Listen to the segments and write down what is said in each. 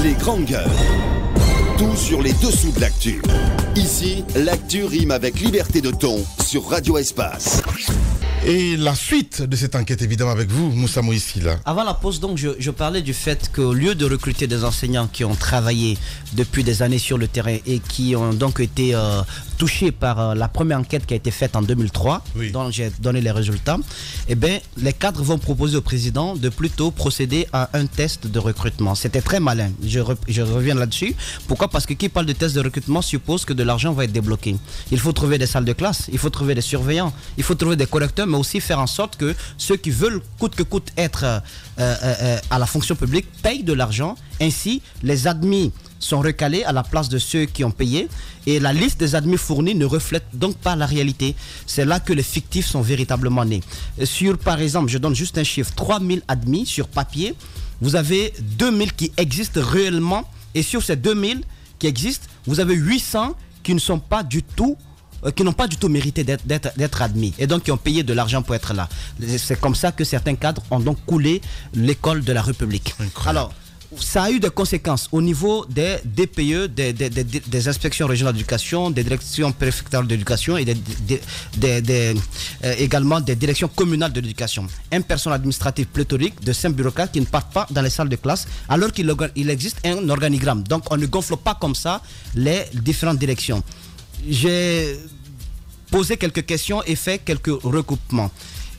Les grandes gueules. Tout sur les dessous de l'actu. Ici, l'actu rime avec liberté de ton sur Radio Espace. Et la suite de cette enquête, évidemment, avec vous, Moussa Moïsila. Avant la pause, donc, je parlais du fait qu'au lieu de recruter des enseignants qui ont travaillé depuis des années sur le terrain et qui ont donc été touchés par la première enquête qui a été faite en 2003, dont j'ai donné les résultats, eh bien, les cadres vont proposer au président de plutôt procéder à un test de recrutement. C'était très malin. Je reviens là-dessus. Pourquoi? Parce que qui parle de test de recrutement suppose que de l'argent va être débloqué. Il faut trouver des salles de classe, il faut trouver des surveillants, il faut trouver des correcteurs, mais aussi faire en sorte que ceux qui veulent coûte que coûte être à la fonction publique payent de l'argent. Ainsi, les admis sont recalés à la place de ceux qui ont payé et la liste des admis fournis ne reflète donc pas la réalité. C'est là que les fictifs sont véritablement nés. Sur, par exemple, je donne juste un chiffre, 3000 admis sur papier, vous avez 2000 qui existent réellement et sur ces 2000 qui existent, vous avez 800 qui ne sont pas du tout qui n'ont pas du tout mérité d'être admis et donc qui ont payé de l'argent pour être là. C'est comme ça que certains cadres ont donc coulé l'école de la République. Incroyable. Alors, ça a eu des conséquences au niveau des DPE, des inspections régionales d'éducation, des directions préfectorales d'éducation et également des directions communales de l'éducation. Un personnel administratif pléthorique de 5 bureaucrates qui ne partent pas dans les salles de classe alors qu'il existe un organigramme. Donc on ne gonfle pas comme ça les différentes directions. J'ai posé quelques questions et fait quelques recoupements.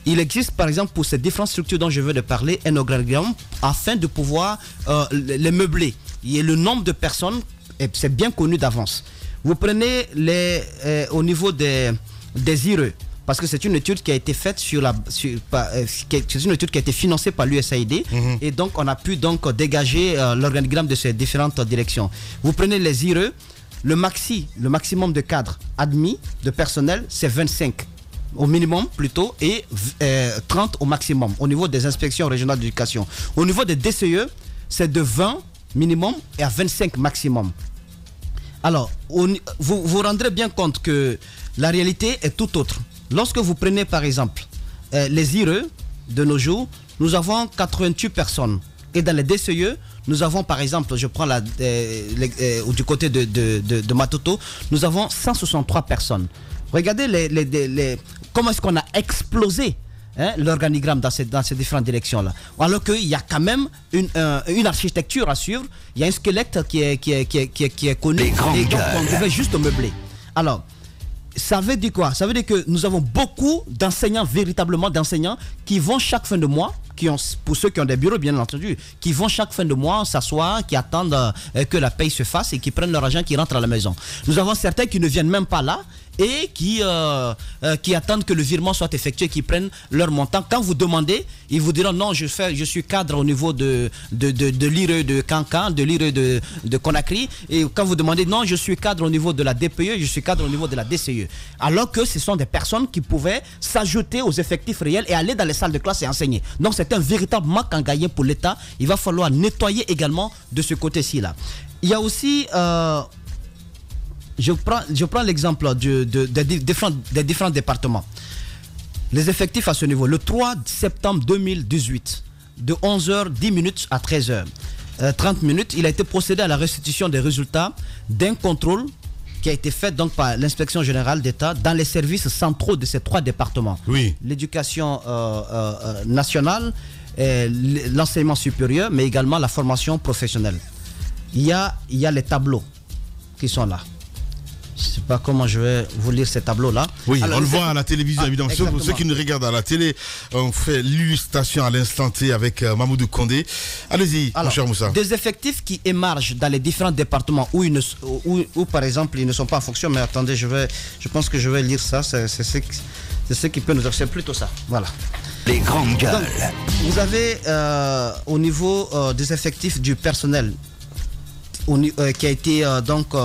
Il existe par exemple pour ces différentes structures dont je veux de parler un organigramme afin de pouvoir les meubler. Il y a le nombre de personnes, et c'est bien connu d'avance. Vous prenez au niveau des IRE, parce que c'est une étude qui a été faite c'est une étude qui a été financée par l'USAID et donc on a pu donc dégager l'organigramme de ces différentes directions. Vous prenez les IRE, le maximum de cadres admis de personnel, c'est 25 au minimum plutôt et 30 au maximum au niveau des inspections régionales d'éducation. Au niveau des DCE, c'est de 20 minimum et à 25 maximum. Alors, vous vous rendrez bien compte que la réalité est tout autre. Lorsque vous prenez par exemple les IRE de nos jours, nous avons 88 personnes. Et dans les DCE, nous avons par exemple, je prends du côté de Matoto, nous avons 163 personnes. Regardez comment est-ce qu'on a explosé l'organigramme dans ces différentes directions-là. Alors qu'il y a quand même une architecture à suivre, il y a un squelette qui est connu et donc on devait juste meubler. Alors, ça veut dire quoi? Ça veut dire que nous avons beaucoup d'enseignants, véritablement d'enseignants, qui vont chaque fin de mois, pour ceux qui ont des bureaux bien entendu, qui vont chaque fin de mois s'asseoir, qui attendent que la paye se fasse et qui prennent leur argent, qui rentrent à la maison. Nous avons certains qui ne viennent même pas là et qui attendent que le virement soit effectué, qui prennent leur montant. Quand vous demandez, ils vous diront non, je suis cadre au niveau de l'IRE de Cancan, de l'IRE de Conakry. Et quand vous demandez non, je suis cadre au niveau de la DPE, je suis cadre au niveau de la DCE. Alors que ce sont des personnes qui pouvaient s'ajouter aux effectifs réels et aller dans les salles de classe et enseigner. Donc c'est un véritable manque à gagner pour l'État. Il va falloir nettoyer également de ce côté-ci là. Il y a aussi je prends l'exemple des différents départements. Les effectifs à ce niveau, le 3 septembre 2018, de 11h10 à 13h30, il a été procédé à la restitution des résultats d'un contrôle qui a été fait donc par l'inspection générale d'État dans les services centraux de ces 3 départements. Oui. L'éducation nationale, l'enseignement supérieur, mais également la formation professionnelle. Il y a les tableaux qui sont là. Je ne sais pas comment je vais vous lire ces tableaux-là. Oui, alors, on le voit à la télévision, évidemment. Pour ceux qui nous regardent à la télé, on fait l'illustration à l'instant T avec Mamoudou Kondé. Allez-y, mon cher Moussa. Des effectifs qui émargent dans les différents départements où par exemple, ils ne sont pas en fonction. Mais attendez, je pense que je vais lire ça. C'est ce qui peut nous dire. C'est plutôt ça. Voilà. Les grandes gueules. Donc, vous avez au niveau des effectifs du personnel, qui a été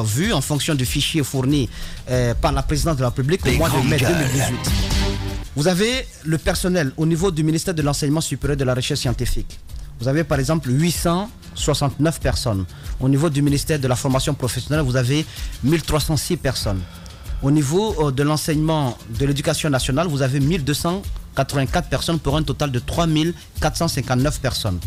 vu en fonction du fichier fourni par la présidente de la République au mois de mai 2018. Vous avez le personnel au niveau du ministère de l'Enseignement supérieur et de la Recherche scientifique. Vous avez par exemple 869 personnes. Au niveau du ministère de la Formation professionnelle, vous avez 1306 personnes. Au niveau de l'enseignement de l'éducation nationale, vous avez 1284 personnes pour un total de 3459 personnes.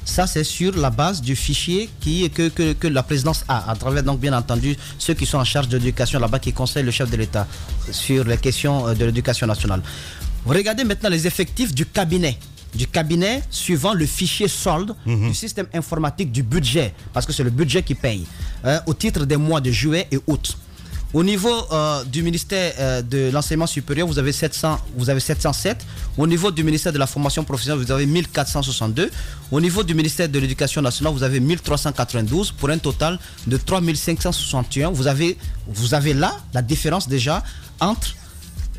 Ça, c'est sur la base du fichier que la présidence a, à travers, donc, bien entendu, ceux qui sont en charge de l'éducation là-bas, qui conseillent le chef de l'État sur les questions de l'éducation nationale. Regardez maintenant les effectifs du cabinet suivant le fichier solde du système informatique du budget, parce que c'est le budget qui paye, au titre des mois de juillet et août. Au niveau du ministère de l'enseignement supérieur, vous avez 707. Au niveau du ministère de la formation professionnelle, vous avez 1462. Au niveau du ministère de l'éducation nationale, vous avez 1392 pour un total de 3561. Vous avez là la différence déjà entre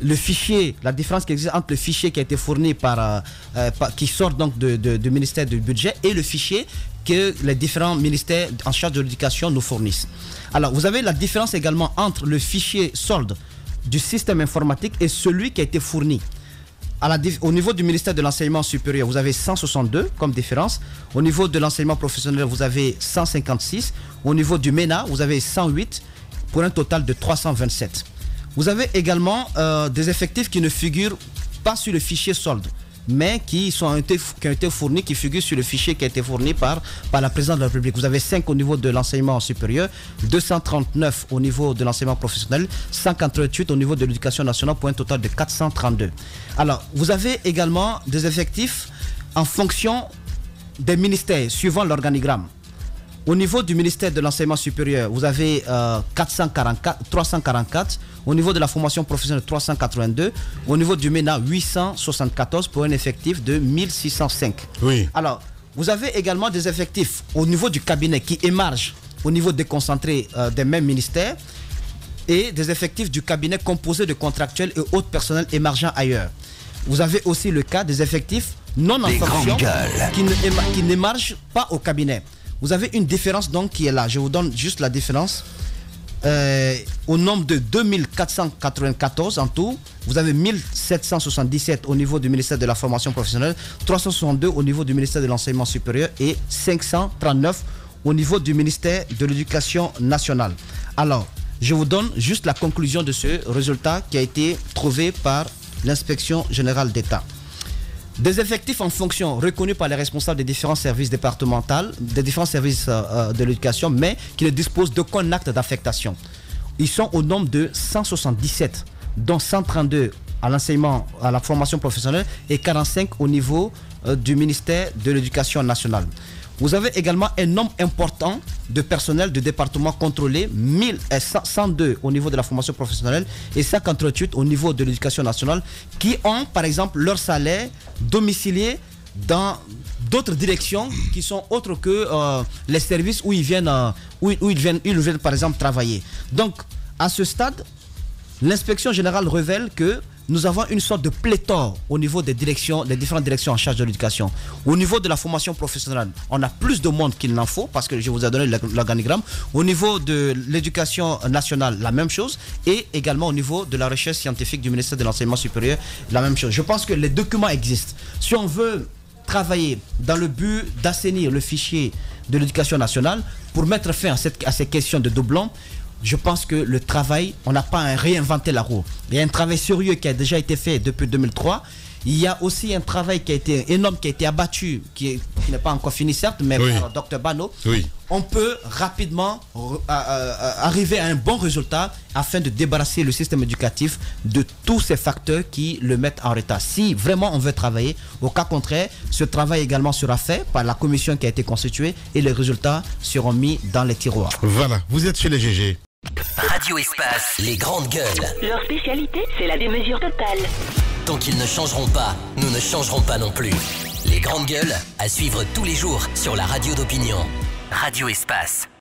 le fichier, la différence qui existe entre le fichier qui a été fourni qui sort donc du ministère du budget et le fichier que les différents ministères en charge de l'éducation nous fournissent. Alors, vous avez la différence également entre le fichier solde du système informatique et celui qui a été fourni. Au niveau du ministère de l'enseignement supérieur, vous avez 162 comme différence. Au niveau de l'enseignement professionnel, vous avez 156. Au niveau du MENA, vous avez 108 pour un total de 327. Vous avez également des effectifs qui ne figurent pas sur le fichier solde, mais qui ont été fournis, qui figurent sur le fichier qui a été fourni par la présidence de la République. Vous avez 5 au niveau de l'enseignement supérieur, 239 au niveau de l'enseignement professionnel, 148 au niveau de l'éducation nationale pour un total de 432. Alors, vous avez également des effectifs en fonction des ministères, suivant l'organigramme. Au niveau du ministère de l'enseignement supérieur, vous avez 344. Au niveau de la formation professionnelle, 382. Au niveau du MENA, 874 pour un effectif de 1605. Oui. Alors, vous avez également des effectifs au niveau du cabinet qui émargent au niveau déconcentré des mêmes ministères et des effectifs du cabinet composés de contractuels et autres personnels émergents ailleurs. Vous avez aussi le cas des effectifs non en fonction qui n'émargent pas au cabinet. Vous avez une différence donc qui est là. Je vous donne juste la différence. Au nombre de 2494 en tout, vous avez 1777 au niveau du ministère de la formation professionnelle, 362 au niveau du ministère de l'enseignement supérieur et 539 au niveau du ministère de l'éducation nationale. Alors, je vous donne juste la conclusion de ce résultat qui a été trouvé par l'inspection générale d'État. Des effectifs en fonction reconnus par les responsables des différents services départementaux, des différents services de l'éducation, mais qui ne disposent d'aucun acte d'affectation. Ils sont au nombre de 177, dont 132 à l'enseignement, à la formation professionnelle et 45 au niveau du ministère de l'Éducation nationale. Vous avez également un nombre important de personnel de département contrôlé, 102 au niveau de la formation professionnelle et 138 au niveau de l'éducation nationale, qui ont par exemple leur salaire domicilié dans d'autres directions qui sont autres que les services où ils viennent par exemple travailler. Donc à ce stade, l'inspection générale révèle que nous avons une sorte de pléthore au niveau des directions, des différentes directions en charge de l'éducation. Au niveau de la formation professionnelle, on a plus de monde qu'il n'en faut parce que je vous ai donné l'organigramme. Au niveau de l'éducation nationale, la même chose. Et également au niveau de la recherche scientifique du ministère de l'enseignement supérieur, la même chose. Je pense que les documents existent. Si on veut travailler dans le but d'assainir le fichier de l'éducation nationale pour mettre fin à ces questions de doublons, je pense que le travail, on n'a pas à réinventer la roue. Il y a un travail sérieux qui a déjà été fait depuis 2003. Il y a aussi un travail qui a été énorme, qui a été abattu, qui n'est pas encore fini certes, mais oui, par Dr Bano. Oui. On peut rapidement arriver à un bon résultat afin de débarrasser le système éducatif de tous ces facteurs qui le mettent en retard. Si vraiment on veut travailler, au cas contraire, ce travail également sera fait par la commission qui a été constituée et les résultats seront mis dans les tiroirs. Voilà, vous êtes chez les GG. Radio Espace, les grandes gueules. Leur spécialité, c'est la démesure totale. Tant qu'ils ne changeront pas, nous ne changerons pas non plus. Les grandes gueules, à suivre tous les jours sur la radio d'opinion. Radio Espace.